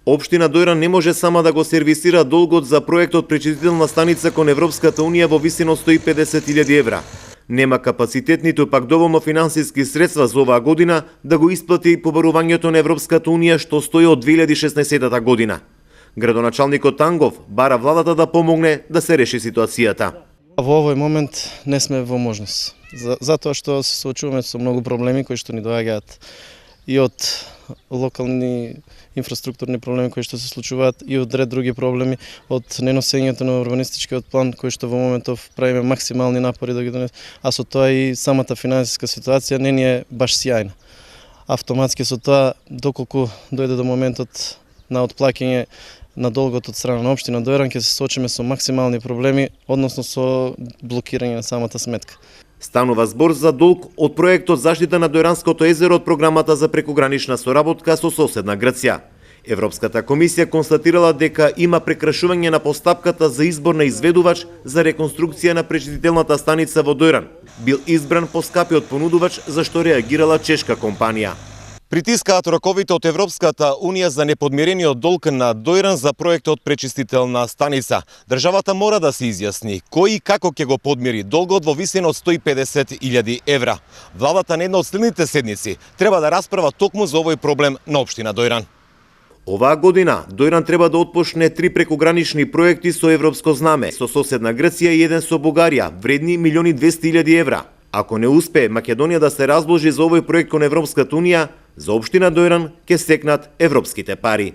Општина Дојран не може сама да го сервисира долгот за проектот пречистителна станица кон Европската Унија во висина од 150.000 евра. Нема капацитет ниту пак доволно финансиски средства за оваа година да го исплати побарувањето на Европската Унија што стои од 2016 година. Градоначалникот Тангов бара владата да помогне да се реши ситуацијата. Во овој момент не сме во можност, затоа што се соочуваме со многу проблеми кои што ни доаѓаат и од локални инфраструктурни проблеми кои што се случуваат и од ред други проблеми, од неносењето на урбанистичкиот план кој што во моментов правиме максимални напори да ги донесеме, а со тоа и самата финансиска ситуација не ни е баш сјајна. Автоматски со тоа, доколку дојде до моментот на отплаќање на долгот од страна на општина Дојран, ќе се соочиме со максимални проблеми, односно со блокирање на самата сметка. Станува збор за долг од проектот Заштита на Дојранското езеро од програмата за прекогранична соработка со соседна Грција. Европската комисија констатирала дека има прекрашување на постапката за избор на изведувач за реконструкција на пречистителната станица во Дојран. Бил избран поскапиот понудувач за што реагирала чешка компанија. Притискаат роковите од Европската Унија за неподмирениот долг на Дојран за проектот пречистителна станица. Државата мора да се изјасни кој и како ќе го подмири долгот во висина од 150.000 евра. Владата на една од следните седници треба да расправа токму за овој проблем на општина Дојран. Оваа година Дојран треба да отпочне 3 прекогранични проекти со европско знаме, со соседна Грција и еден со Бугарија, вредни 1.200.000 евра. Ако не успее Македонија да се разложи за овој проект кон Европската Унија, за општина Дојран ќе стекнат европските пари.